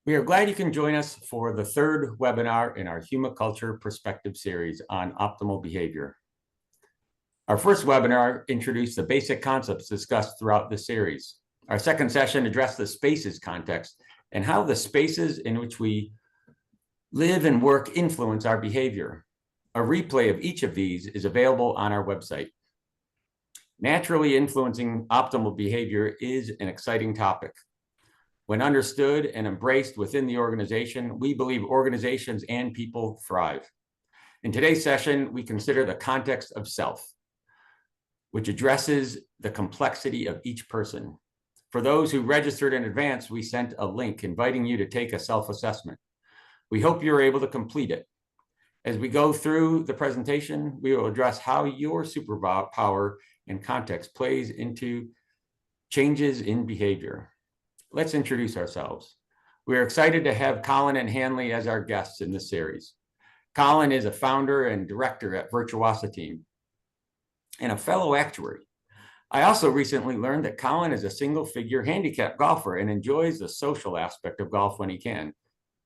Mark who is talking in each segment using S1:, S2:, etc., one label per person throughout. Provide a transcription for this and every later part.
S1: We are glad you can join us for the third webinar in our Humaculture Perspective series on optimal behavior. Our first webinar introduced the basic concepts discussed throughout the series. Our second session addressed the spaces context and how the spaces in which we live and work influence our behavior. A replay of each of these is available on our website. Naturally influencing optimal behavior is an exciting topic. When understood and embraced within the organization, we believe organizations and people thrive. In today's session, we consider the context of self, which addresses the complexity of each person. For those who registered in advance, we sent a link inviting you to take a self-assessment. We hope you're able to complete it. As we go through the presentation, we will address how your superpower and context plays into changes in behavior. Let's introduce ourselves. We are excited to have Colin and Hanlie as our guests in this series. Colin is a founder and director at Virtuosity and a fellow actuary. I also recently learned that Colin is a single-figure handicap golfer and enjoys the social aspect of golf when he can,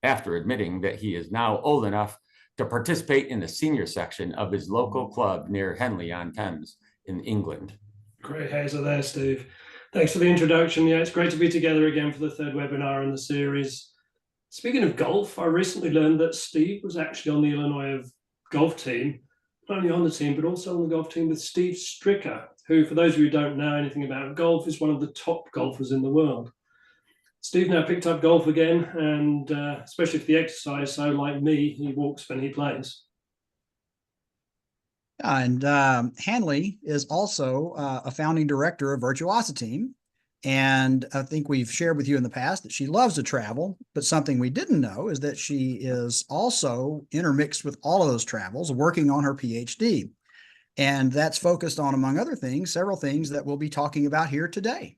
S1: after admitting that he is now old enough to participate in the senior section of his local club near Henley-on-Thames in England.
S2: Great hazer there, Steve. Thanks for the introduction. Yeah, it's great to be together again for the third webinar in the series. Speaking of golf, I recently learned that Steve was actually on the Illinois golf team, not only on the team, but also on the golf team with Steve Stricker, who, for those of you who don't know anything about golf, is one of the top golfers in the world. Steve now picked up golf again, and especially for the exercise, so like me, he walks when he plays.
S3: And Hanlie is also a founding director of Virtuosity. And I think we've shared with you in the past that she loves to travel, but something we didn't know is that she is also intermixed with all of those travels, working on her PhD. And that's focused on, among other things, several things that we'll be talking about here today.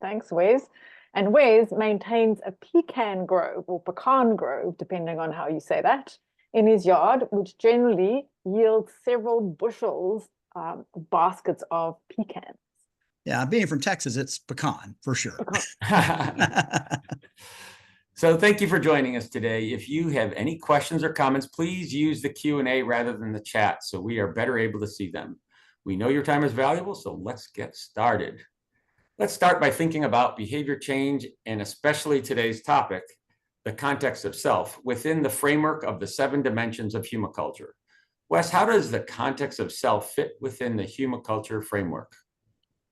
S4: Thanks, Wes. And Wes maintains a pecan grove or pecan grove, depending on how you say that, in his yard, which generally yields several bushels, baskets of pecans.
S3: Yeah, being from Texas, it's pecan for sure.
S1: So thank you for joining us today. If you have any questions or comments, please use the Q&A rather than the chat so we are better able to see them. We know your time is valuable, so let's get started. Let's start by thinking about behavior change, and especially today's topic, the context of self, within the framework of the 7 dimensions of humaculture. Wes, how does the context of self fit within the humaculture framework?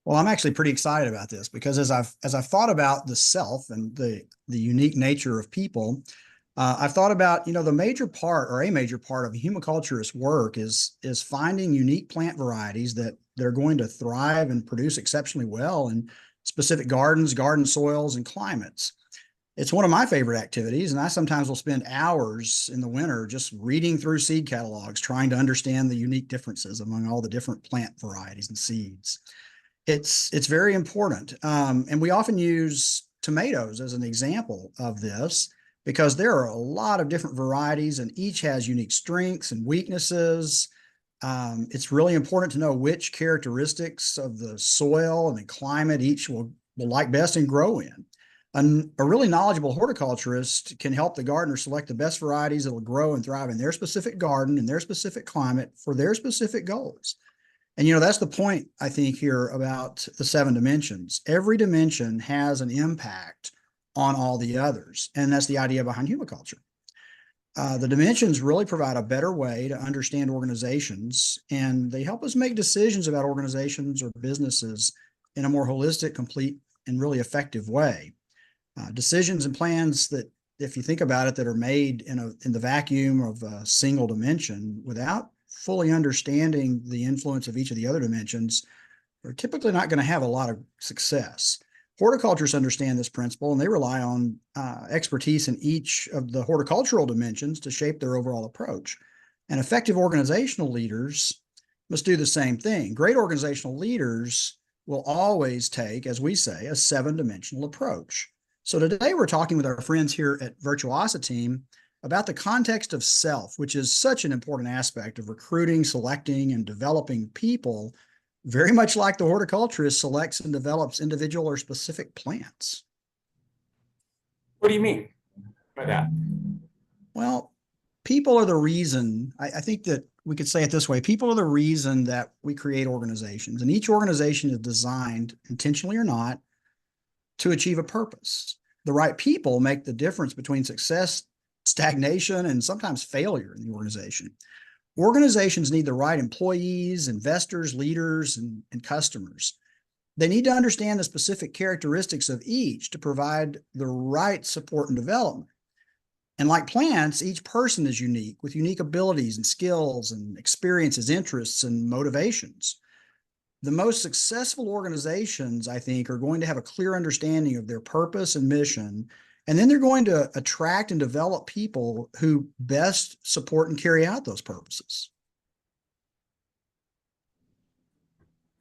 S3: Well, I'm actually pretty excited about this because as I've thought about the self and the unique nature of people, I've thought about, the major part or a major part of humaculturist work is finding unique plant varieties that are going to thrive and produce exceptionally well in specific gardens, garden soils, and climates. It's one of my favorite activities, and I sometimes will spend hours in the winter just reading through seed catalogs, trying to understand the unique differences among all the different plant varieties and seeds. It's very important. And we often use tomatoes as an example of this because there are a lot of different varieties and each has unique strengths and weaknesses. It's really important to know which characteristics of the soil and the climate each will like best and grow in. A really knowledgeable horticulturist can help the gardener select the best varieties that will grow and thrive in their specific garden, in their specific climate, for their specific goals. And, that's the point, I think, here about the 7 dimensions. Every dimension has an impact on all the others. And that's the idea behind humaculture. The dimensions really provide a better way to understand organizations, and they help us make decisions about organizations or businesses in a more holistic, complete, and really effective way. Decisions and plans that, if you think about it, that are made in the vacuum of a single dimension without fully understanding the influence of each of the other dimensions are typically not going to have a lot of success. Horticulturists understand this principle, and they rely on expertise in each of the horticultural dimensions to shape their overall approach. And effective organizational leaders must do the same thing. Great organizational leaders will always take, as we say, a 7-dimensional approach. So today we're talking with our friends here at Virtuosity about the context of self, which is such an important aspect of recruiting, selecting, and developing people, very much like the horticulturist selects and develops individual or specific plants.
S1: What do you mean? By that.
S3: Well, people are the reason. I think that we could say it this way. People are the reason that we create organizations, and each organization is designed, intentionally or not, to achieve a purpose. The right people make the difference between success, stagnation, and sometimes failure in the organization. Organizations need the right employees, investors, leaders, and customers. They need to understand the specific characteristics of each to provide the right support and development. And like plants, each person is unique with unique abilities and skills and experiences, interests, and motivations. The most successful organizations, I think, are going to have a clear understanding of their purpose and mission, and then they're going to attract and develop people who best support and carry out those purposes.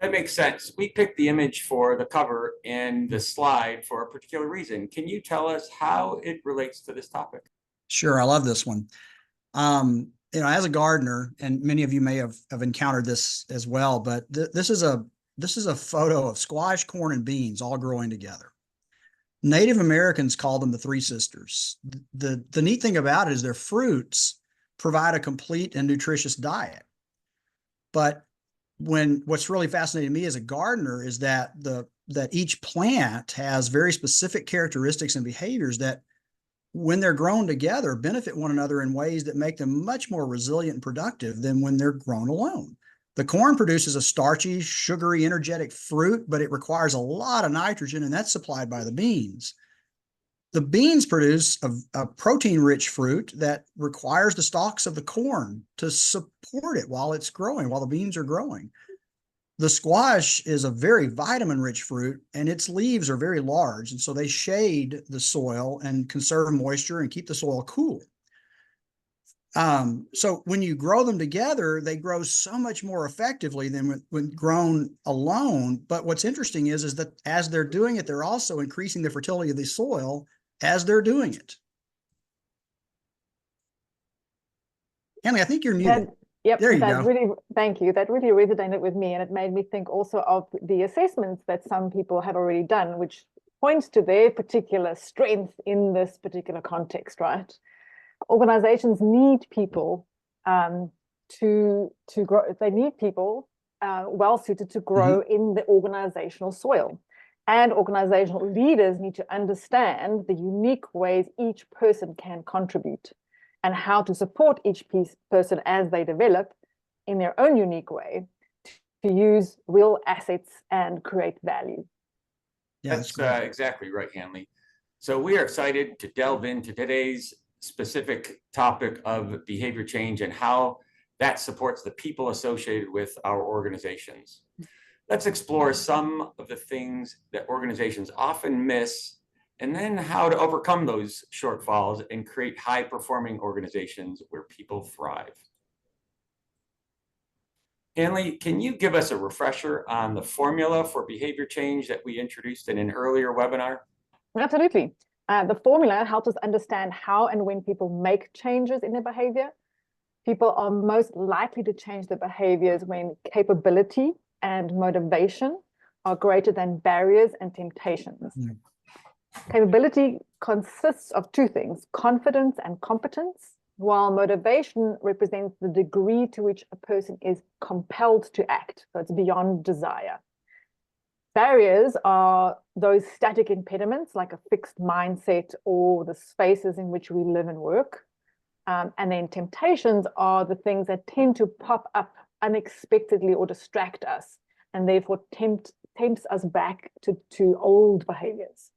S1: That makes sense. We picked the image for the cover and the slide for a particular reason. Can you tell us how it relates to this topic?
S3: Sure, I love this one. As a gardener, and many of you may have encountered this as well, but this is a photo of squash, corn, and beans all growing together. Native Americans call them the Three Sisters. The neat thing about it is their fruits provide a complete and nutritious diet. But what's really fascinating to me as a gardener is that each plant has very specific characteristics and behaviors that, when they're grown together, benefit one another in ways that make them much more resilient and productive than when they're grown alone. The corn produces a starchy, sugary, energetic fruit, but it requires a lot of nitrogen, and that's supplied by the beans. The beans produce a protein-rich fruit that requires the stalks of the corn to support it while it's growing, while the beans are growing. The squash is a very vitamin-rich fruit, and its leaves are very large, and so they shade the soil and conserve moisture and keep the soil cool. So when you grow them together, they grow so much more effectively than when grown alone. But what's interesting is that as they're doing it, they're also increasing the fertility of the soil as they're doing it. Hanlie, I think you're muted.
S4: Yep,
S3: there you go.
S4: Thank you. That really resonated with me, and it made me think also of the assessments that some people have already done, which points to their particular strength in this particular context, right? Organizations need people to grow. They need people well suited to grow in the organizational soil. And organizational leaders need to understand the unique ways each person can contribute, and how to support each person as they develop in their own unique way to use real assets and create value.
S1: Yeah, that's exactly right, Hanlie. So we are excited to delve into today's specific topic of behavior change and how that supports the people associated with our organizations. Let's explore some of the things that organizations often miss, and then how to overcome those shortfalls and create high-performing organizations where people thrive. Hanlie, can you give us a refresher on the formula for behavior change that we introduced in an earlier webinar?
S4: Absolutely. The formula helps us understand how and when people make changes in their behavior. People are most likely to change their behaviors when capability and motivation are greater than barriers and temptations. Capability consists of two things: confidence and competence, while motivation represents the degree to which a person is compelled to act. So it's beyond desire. Barriers are those static impediments like a fixed mindset or the spaces in which we live and work. And then temptations are the things that tend to pop up unexpectedly or distract us, and therefore tempts us back to old behaviors.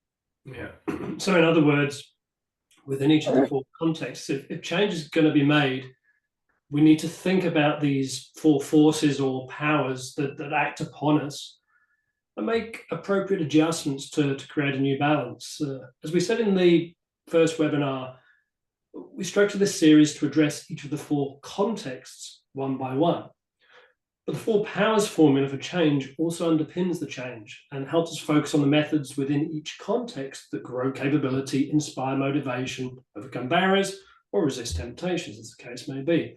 S2: Yeah. So in other words, within each of the four contexts, if change is going to be made, we need to think about these four forces or powers that act upon us and make appropriate adjustments to create a new balance. As we said in the first webinar, we structured this series to address each of the four contexts one by one. But the four powers formula for change also underpins the change and helps us focus on the methods within each context that grow capability, inspire motivation, overcome barriers, or resist temptations, as the case may be.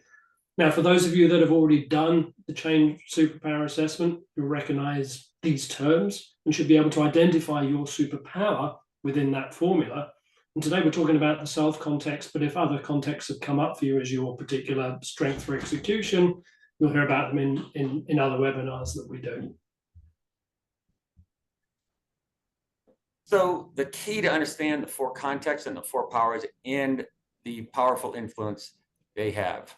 S2: Now, for those of you that have already done the change superpower assessment, you'll recognize these terms and should be able to identify your superpower within that formula And today we're talking about the self context, but if other contexts have come up for you as your particular strength for execution, you'll hear about them in other webinars that we do.
S1: So the key to understand the four contexts and the four powers and the powerful influence they have.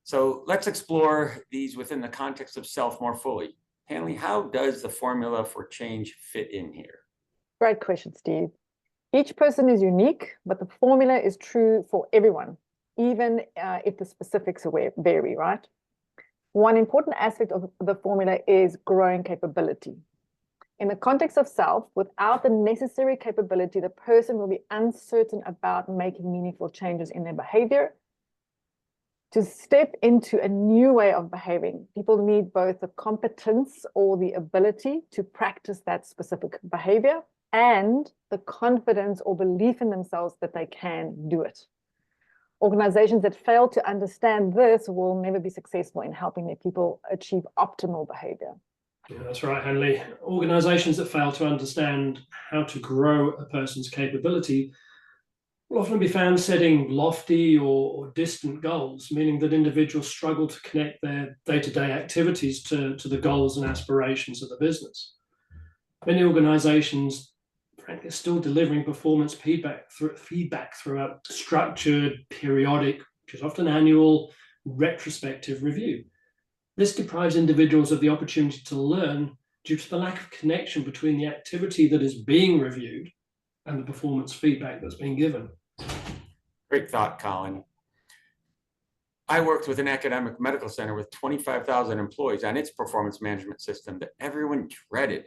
S1: So let's explore these within the context of self more fully. Hanlie, how does the formula for change fit in here?
S4: Great question, Steve. Each person is unique, but the formula is true for everyone, even if the specifics vary, right? One important aspect of the formula is growing capability. In the context of self, without the necessary capability, the person will be uncertain about making meaningful changes in their behavior. To step into a new way of behaving, people need both the competence or the ability to practice that specific behavior and the confidence or belief in themselves that they can do it. Organizations that fail to understand this will never be successful in helping their people achieve optimal behavior.
S2: Yeah, that's right, Hanlie. Organizations that fail to understand how to grow a person's capability will often be found setting lofty or distant goals, meaning that individuals struggle to connect their day-to-day activities to the goals and aspirations of the business. Many organizations, frankly, are still delivering performance feedback through a structured, periodic, which is often annual, retrospective review. This deprives individuals of the opportunity to learn due to the lack of connection between the activity that is being reviewed and the performance feedback that's being given.
S1: Great thought, Colin. I worked with an academic medical center with 25,000 employees on its performance management system that everyone dreaded.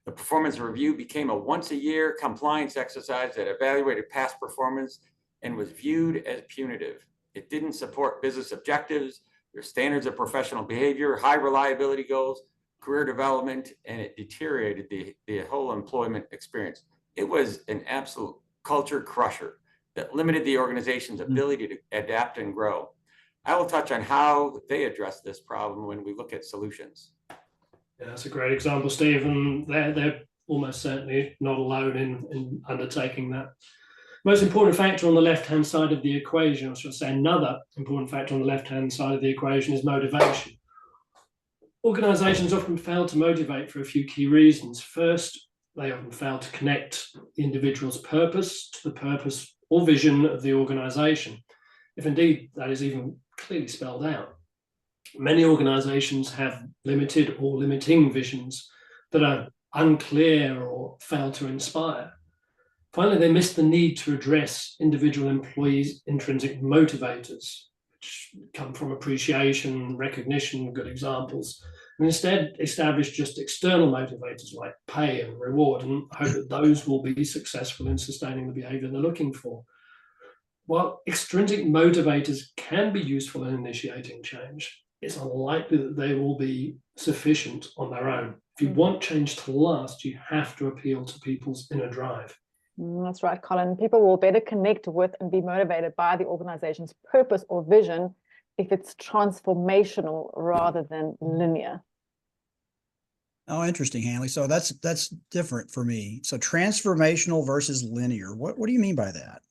S1: The performance review became a once-a-year compliance exercise that evaluated past performance and was viewed as punitive. It didn't support business objectives, their standards of professional behavior, high reliability goals, career development, and it deteriorated the whole employment experience. It was an absolute culture crusher that limited the organization's ability to adapt and grow. I will touch on how they address this problem when we look at solutions.
S2: Yeah, that's a great example, Steve, and they're almost certainly not alone in undertaking that. Most important factor on the left-hand side of the equation, or should I say another important factor on the left-hand side of the equation, is motivation. Organizations often fail to motivate for a few key reasons. First, they often fail to connect the individual's purpose to the purpose or vision of the organization, if indeed that is even clearly spelled out. Many organizations have limited or limiting visions that are unclear or fail to inspire. Finally, they miss the need to address individual employees' intrinsic motivators, which come from appreciation, recognition, good examples, and instead establish just external motivators like pay and reward and hope that those will be successful in sustaining the behavior they're looking for. While extrinsic motivators can be useful in initiating change, it's unlikely that they will be sufficient on their own. If you want change to last, you have to appeal to people's inner drive.
S4: That's right, Colin. People will better connect with and be motivated by the organization's purpose or vision if it's transformational rather than linear.
S3: Oh, interesting, Hanlie. So that's different for me. So transformational versus linear. What do you mean by that?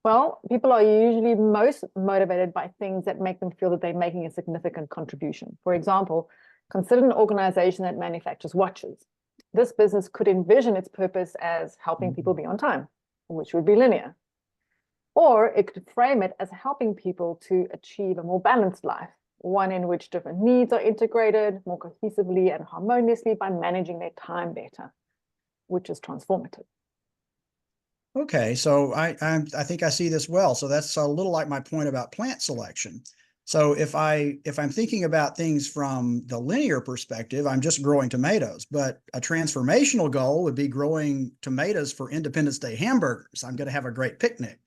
S4: Well, people are usually most motivated by things that make them feel that they're making a significant contribution. For example, consider an organization that manufactures watches. This business could envision its purpose as helping people be on time, which would be linear. Or it could frame it as helping people to achieve a more balanced life, one in which different needs are integrated more cohesively and harmoniously by managing their time better, which is transformative.
S3: Okay, so I think I see this well. So that's a little like my point about plant selection. So if I'm thinking about things from the linear perspective, I'm just growing tomatoes, but a transformational goal would be growing tomatoes for Independence Day hamburgers. I'm going to have a great picnic.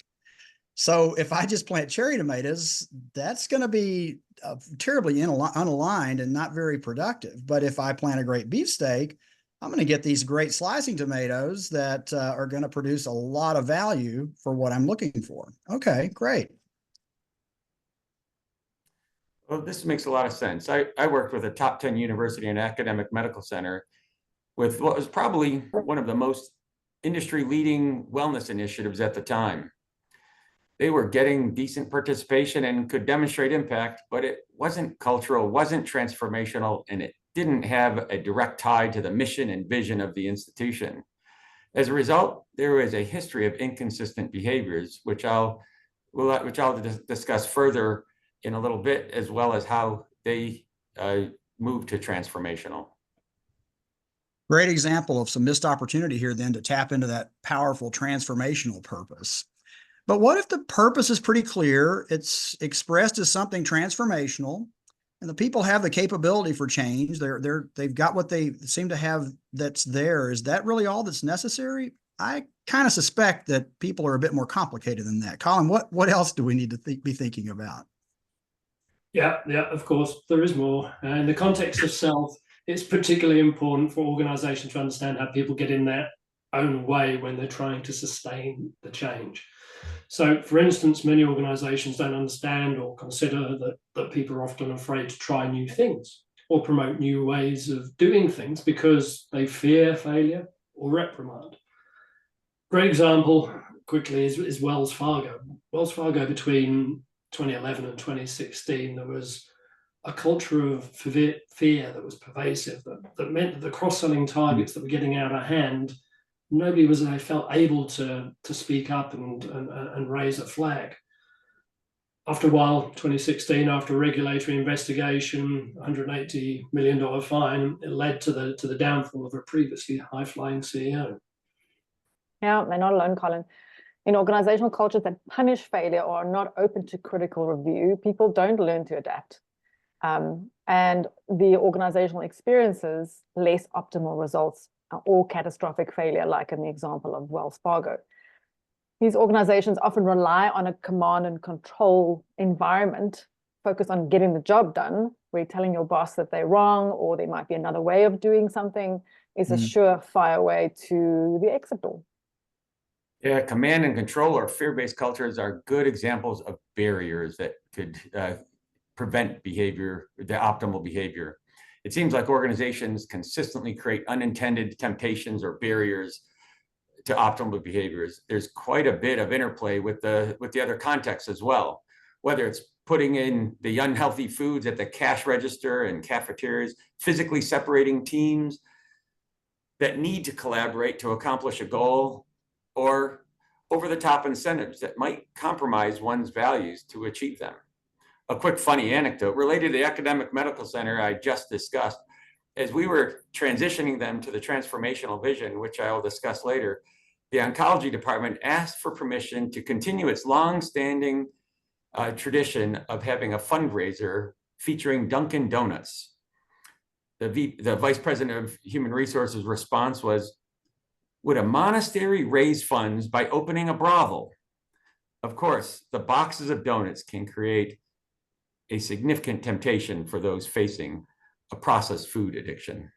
S3: So if I just plant cherry tomatoes, that's going to be terribly unaligned and not very productive. But if I plant a great beefsteak, I'm going to get these great slicing tomatoes that are going to produce a lot of value for what I'm looking for. Okay, great.
S1: Well, this makes a lot of sense. I worked with a top 10 university and academic medical center with what was probably one of the most industry-leading wellness initiatives at the time. They were getting decent participation and could demonstrate impact, but it wasn't cultural, wasn't transformational, and it didn't have a direct tie to the mission and vision of the institution. As a result, there was a history of inconsistent behaviors, which I'll discuss further in a little bit, as well as how they moved to transformational.
S3: Great example of some missed opportunity here then to tap into that powerful transformational purpose. But what if the purpose is pretty clear, it's expressed as something transformational, and the people have the capability for change, they've got what they seem to have that's there. Is that really all that's necessary? I kind of suspect that people are a bit more complicated than that. Colin, what else do we need to be thinking about?
S2: Yeah, of course, there is more. In the context of self, it's particularly important for organizations to understand how people get in their own way when they're trying to sustain the change. So, for instance, many organizations don't understand or consider that people are often afraid to try new things or promote new ways of doing things because they fear failure or reprimand. Great example, quickly, is Wells Fargo. Wells Fargo, between 2011 and 2016, there was a culture of fear that was pervasive, that meant that the cross-selling targets that were getting out of hand, nobody was, I felt, able to speak up and raise a flag. After a while, 2016, after a regulatory investigation, $180 million fine, it led to the downfall of a previously high-flying CEO.
S4: Yeah, they're not alone, Colin. In organizational cultures that punish failure or are not open to critical review, people don't learn to adapt. And the organizational experiences less optimal results or catastrophic failure, like in the example of Wells Fargo. These organizations often rely on a command and control environment, focused on getting the job done, where you're telling your boss that they're wrong or there might be another way of doing something is a surefire way to the exit door.
S1: Yeah, command and control or fear-based cultures are good examples of barriers that could prevent behavior, the optimal behavior. It seems like organizations consistently create unintended temptations or barriers to optimal behaviors. There's quite a bit of interplay with the other contexts as well, whether it's putting in the unhealthy foods at the cash register and cafeterias, physically separating teams that need to collaborate to accomplish a goal, or over-the-top incentives that might compromise one's values to achieve them. A quick funny anecdote related to the academic medical center I just discussed. As we were transitioning them to the transformational vision, which I will discuss later, the oncology department asked for permission to continue its long-standing tradition of having a fundraiser featuring Dunkin' Donuts. The vice president of human resources response was, would a monastery raise funds by opening a brothel? Of course, the boxes of donuts can create a significant temptation for those facing a processed food addiction.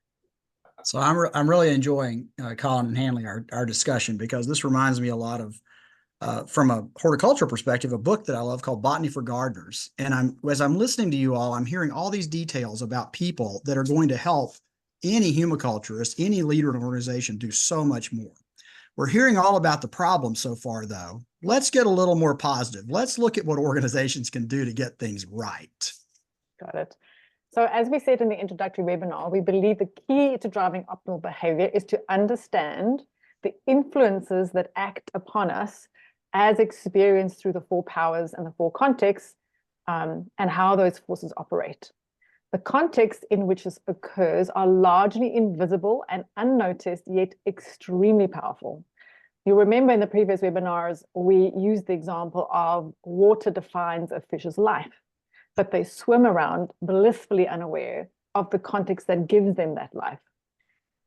S3: So I'm really enjoying Colin and Hanlie, our discussion, because this reminds me a lot of, from a horticultural perspective, a book that I love called Botany for Gardeners. And as I'm listening to you all, I'm hearing all these details about people that are going to help any humaculturist, any leader in an organization do so much more. We're hearing all about the problem so far, though. Let's get a little more positive. Let's look at what organizations can do to get things right.
S4: Got it. So as we said in the introductory webinar, we believe the key to driving optimal behavior is to understand the influences that act upon us as experienced through the four powers and the four contexts, and how those forces operate. The context in which this occurs are largely invisible and unnoticed, yet extremely powerful. You remember in the previous webinars, we used the example of water defines a fish's life, but they swim around blissfully unaware of the context that gives them that life.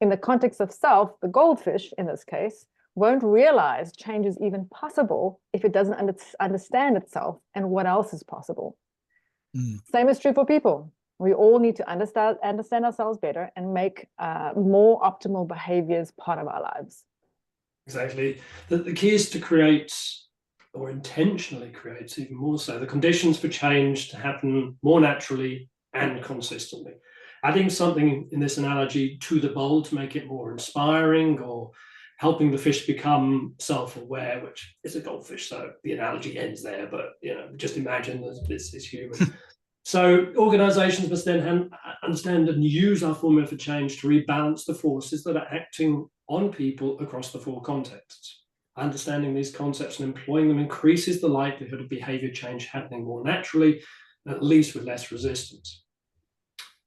S4: In the context of self, the goldfish, in this case, won't realize change is even possible if it doesn't understand itself and what else is possible. Same is true for people. We all need to understand ourselves better and make more optimal behaviors part of our lives.
S2: Exactly. The key is to create, or intentionally create, even more so, the conditions for change to happen more naturally and consistently. Adding something in this analogy to the bowl to make it more inspiring, or helping the fish become self-aware, which is a goldfish, so the analogy ends there, but just imagine this is human. So organizations must then understand and use our formula for change to rebalance the forces that are acting on people across the four contexts. Understanding these concepts and employing them increases the likelihood of behavior change happening more naturally, at least with less resistance.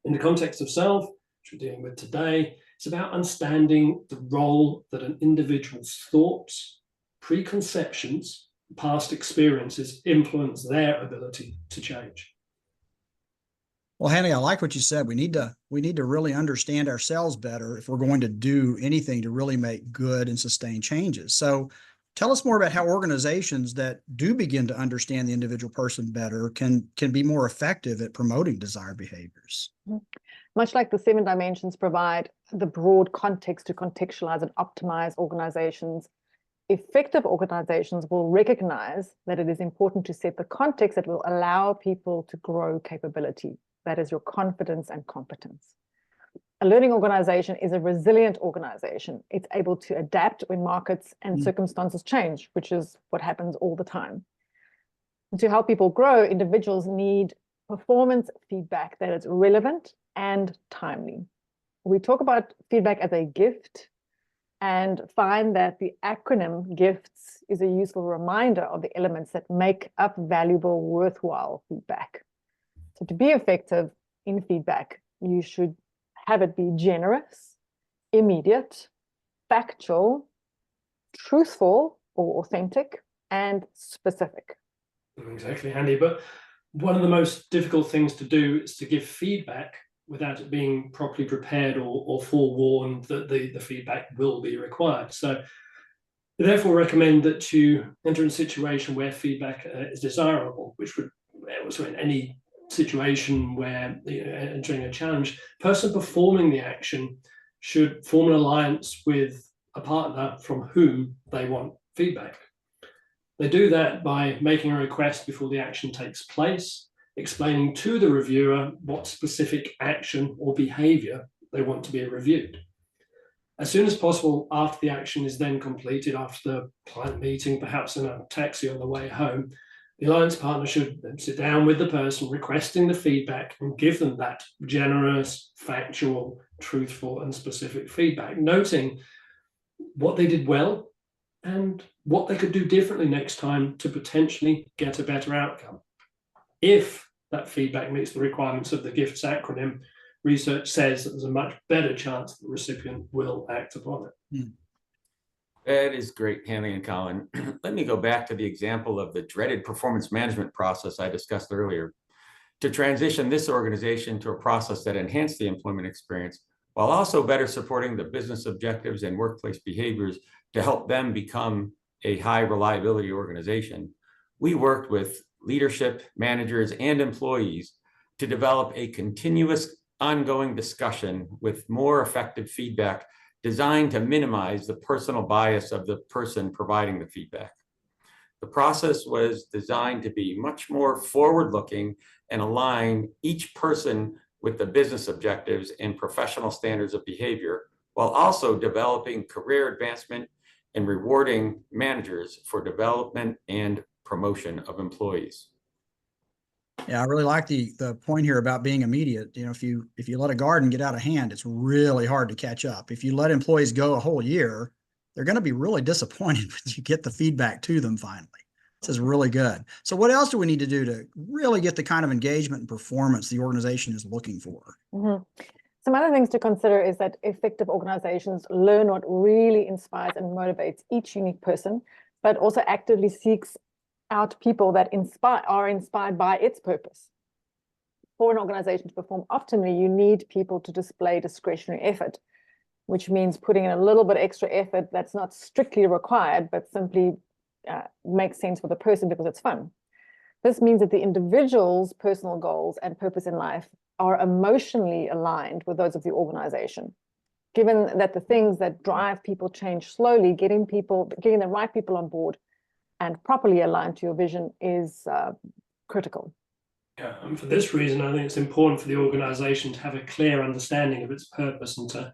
S2: In the context of self, which we're dealing with today, it's about understanding the role that an individual's thoughts, preconceptions, past experiences influence their ability to change.
S3: Well, Hanlie, I like what you said. We need to really understand ourselves better if we're going to do anything to really make good and sustained changes. So tell us more about how organizations that do begin to understand the individual person better can be more effective at promoting desired behaviors.
S4: Much like the 7 dimensions provide the broad context to contextualize and optimize organizations, effective organizations will recognize that it is important to set the context that will allow people to grow capability. That is your confidence and competence. A learning organization is a resilient organization. It's able to adapt when markets and circumstances change, which is what happens all the time. And to help people grow, individuals need performance feedback that is relevant and timely. We talk about feedback as a gift and find that the acronym GIFTS is a useful reminder of the elements that make up valuable, worthwhile feedback. So to be effective in feedback, you should have it be generous, immediate, factual, truthful or authentic, and specific.
S2: Exactly, Hanlie. But one of the most difficult things to do is to give feedback without it being properly prepared or forewarned that the feedback will be required. So we therefore recommend that you enter in a situation where feedback is desirable, which would also in any situation where entering a challenge, person performing the action should form an alliance with a partner from whom they want feedback. They do that by making a request before the action takes place, explaining to the reviewer what specific action or behavior they want to be reviewed. As soon as possible after the action is then completed, after the client meeting, perhaps in a taxi on the way home, the alliance partner should then sit down with the person requesting the feedback and give them that generous, factual, truthful, and specific feedback, noting what they did well and what they could do differently next time to potentially get a better outcome. If that feedback meets the requirements of the GIFTS acronym, research says that there's a much better chance the recipient will act upon it.
S1: That is great, Hanlie and Colin. Let me go back to the example of the dreaded performance management process I discussed earlier. To transition this organization to a process that enhanced the employment experience, while also better supporting the business objectives and workplace behaviors to help them become a high reliability organization, we worked with leadership, managers, and employees to develop a continuous ongoing discussion with more effective feedback designed to minimize the personal bias of the person providing the feedback. The process was designed to be much more forward-looking and align each person with the business objectives and professional standards of behavior, while also developing career advancement and rewarding managers for development and promotion of employees.
S3: Yeah, I really like the point here about being immediate. If you let a garden get out of hand, it's really hard to catch up. If you let employees go a whole year, they're going to be really disappointed when you get the feedback to them finally. This is really good. So what else do we need to do to really get the kind of engagement and performance the organization is looking for?
S4: Some other things to consider is that effective organizations learn what really inspires and motivates each unique person, but also actively seeks out people that are inspired by its purpose. For an organization to perform optimally, you need people to display discretionary effort, which means putting in a little bit extra effort that's not strictly required, but simply makes sense for the person because it's fun. This means that the individual's personal goals and purpose in life are emotionally aligned with those of the organization. Given that the things that drive people change slowly, getting the right people on board and properly aligned to your vision is critical.
S2: Yeah, and for this reason, I think it's important for the organization to have a clear understanding of its purpose and to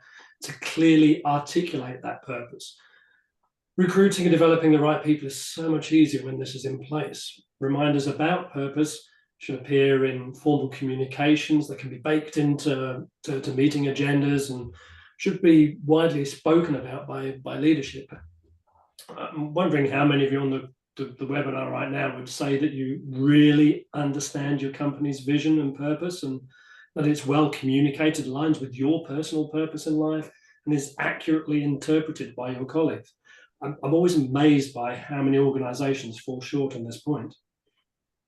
S2: clearly articulate that purpose. Recruiting and developing the right people is so much easier when this is in place. Reminders about purpose should appear in formal communications that can be baked into to meeting agendas and should be widely spoken about by leadership. I'm wondering how many of you on the webinar right now would say that you really understand your company's vision and purpose, and that it's well communicated, aligns with your personal purpose in life, and is accurately interpreted by your colleagues. I'm always amazed by how many organizations fall short on this point.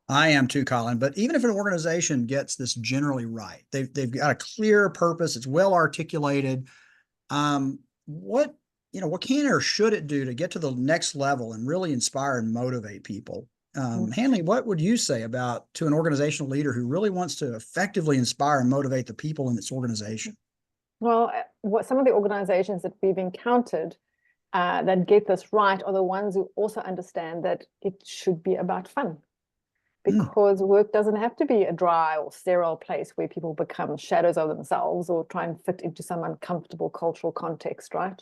S3: I am too, Colin. But even if an organization gets this generally right, they've got a clear purpose, it's well articulated. What can or should it do to get to the next level and really inspire and motivate people? Hanlie, what would you say to an organizational leader who really wants to effectively inspire and motivate the people in its organization?
S4: Well, some of the organizations that we've encountered that get this right are the ones who also understand that it should be about fun. Because work doesn't have to be a dry or sterile place where people become shadows of themselves or try and fit into some uncomfortable cultural context, right?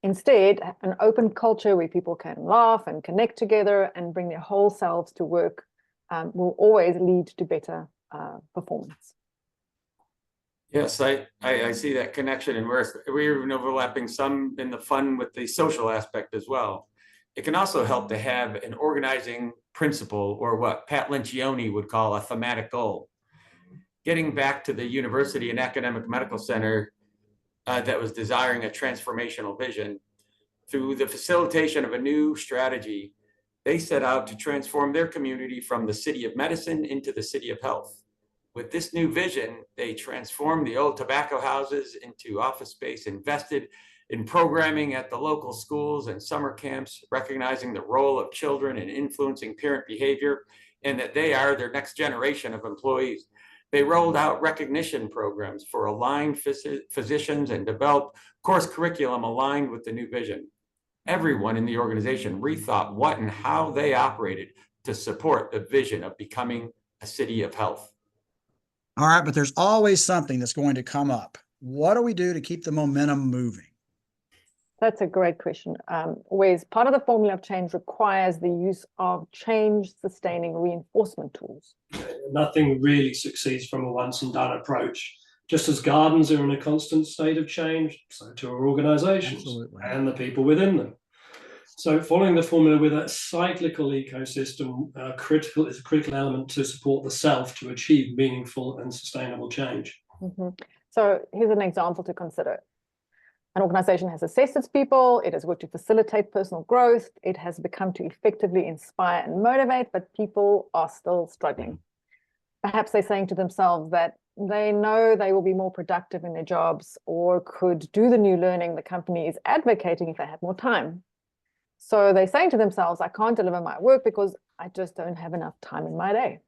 S4: Instead, an open culture where people can laugh and connect together and bring their whole selves to work will always lead to better performance.
S1: Yes, I see that connection, and we're even overlapping some in the fun with the social aspect as well. It can also help to have an organizing principle, or what Pat Lencioni would call a thematic goal. Getting back to the university and academic medical center that was desiring a transformational vision, through the facilitation of a new strategy, they set out to transform their community from the city of medicine into the city of health. With this new vision, they transformed the old tobacco houses into office space, invested in programming at the local schools and summer camps, recognizing the role of children in influencing parent behavior, and that they are their next generation of employees. They rolled out recognition programs for aligned physicians and developed course curriculum aligned with the new vision. Everyone in the organization rethought what and how they operated to support the vision of becoming a city of health.
S3: All right, but there's always something that's going to come up. What do we do to keep the momentum moving?
S4: That's a great question. Wes, part of the formula of change requires the use of change-sustaining reinforcement tools.
S2: Nothing really succeeds from a once-and-done approach. Just as gardens are in a constant state of change, so too are organizations. Absolutely. And the people within them. So following the formula with a cyclical ecosystem is a critical element to support the self to achieve meaningful and sustainable change.
S4: So here's an example to consider. An organization has assessed its people, it has worked to facilitate personal growth, it has become to effectively inspire and motivate, but people are still struggling. Perhaps they're saying to themselves that they know they will be more productive in their jobs or could do the new learning the company is advocating if they had more time. So they're saying to themselves, I can't deliver my work because I just don't have enough time in my day.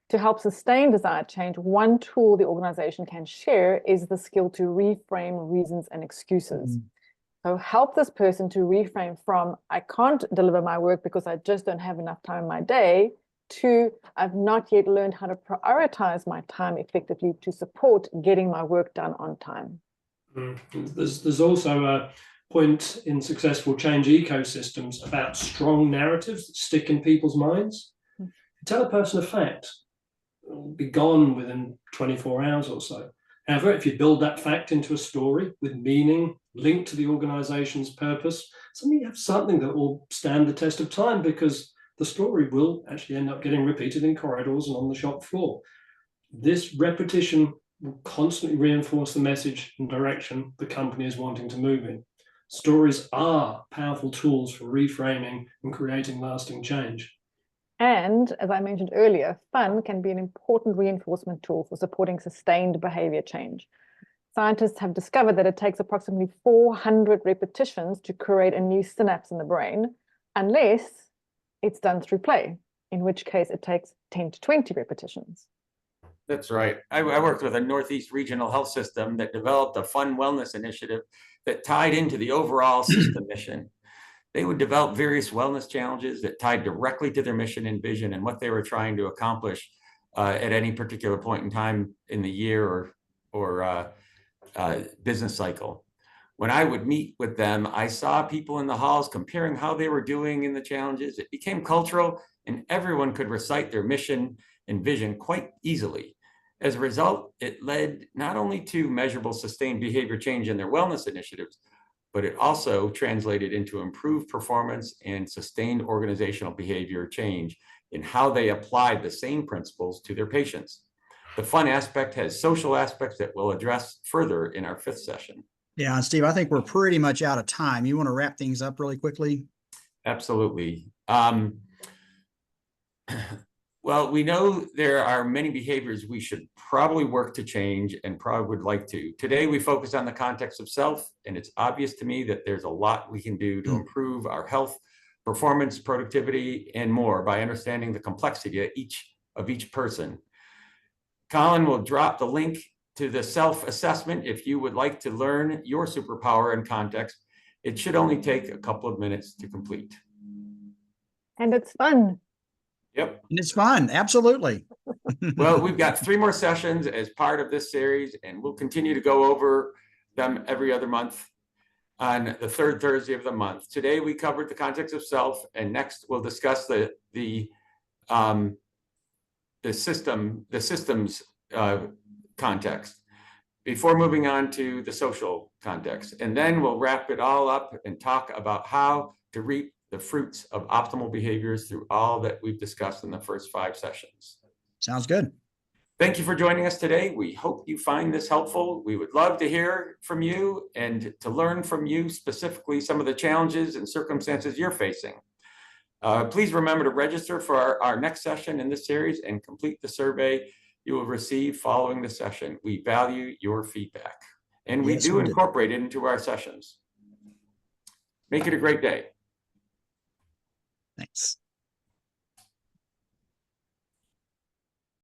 S4: To help sustain desired change, one tool the organization can share is the skill to reframe reasons and excuses. So help this person to reframe from, I can't deliver my work because I just don't have enough time in my day, to, I've not yet learned how to prioritize my time effectively to support getting my work done on time.
S2: There's also a point in successful change ecosystems about strong narratives that stick in people's minds. Tell a person a fact, it'll be gone within 24 hours or so. However, if you build that fact into a story with meaning, linked to the organization's purpose, suddenly you have something that will stand the test of time, because the story will actually end up getting repeated in corridors and on the shop floor. This repetition will constantly reinforce the message and direction the company is wanting to move in. Stories are powerful tools for reframing and creating lasting change.
S4: And as I mentioned earlier, fun can be an important reinforcement tool for supporting sustained behavior change. Scientists have discovered that it takes approximately 400 repetitions to create a new synapse in the brain, unless it's done through play, in which case it takes 10 to 20 repetitions.
S1: That's right. I worked with a Northeast regional health system that developed a fun wellness initiative that tied into the overall system mission. They would develop various wellness challenges that tied directly to their mission and vision and what they were trying to accomplish at any particular point in time in the year or business cycle. When I would meet with them, I saw people in the halls comparing how they were doing in the challenges. It became cultural, and everyone could recite their mission and vision quite easily. As a result, it led not only to measurable sustained behavior change in their wellness initiatives, but it also translated into improved performance and sustained organizational behavior change in how they applied the same principles to their patients. The fun aspect has social aspects that we'll address further in our 5th session.
S3: Yeah, and Steve, I think we're pretty much out of time. You want to wrap things up really quickly?
S1: Absolutely. Well, we know there are many behaviors we should probably work to change and probably would like to. Today, we focus on the context of self, and it's obvious to me that there's a lot we can do to improve our health, performance, productivity, and more by understanding the complexity of each person. Colin will drop the link to the self-assessment if you would like to learn your superpower and context. It should only take a couple of minutes to complete.
S4: And it's fun.
S1: Yep.
S3: And it's fun. Absolutely.
S1: Well, we've got 3 more sessions as part of this series, and we'll continue to go over them every other month on the 3rd Thursday of the month. Today, we covered the context of self, and next we'll discuss the systems context before moving on to the social context. And then we'll wrap it all up and talk about how to reap the fruits of optimal behaviors through all that we've discussed in the first 5 sessions.
S3: Sounds good.
S1: Thank you for joining us today. We hope you find this helpful. We would love to hear from you and to learn from you specifically some of the challenges and circumstances you're facing. Please remember to register for our next session in this series and complete the survey you will receive following the session. We value your feedback, and we do incorporate it into our sessions. Make it a great day.
S3: Thanks.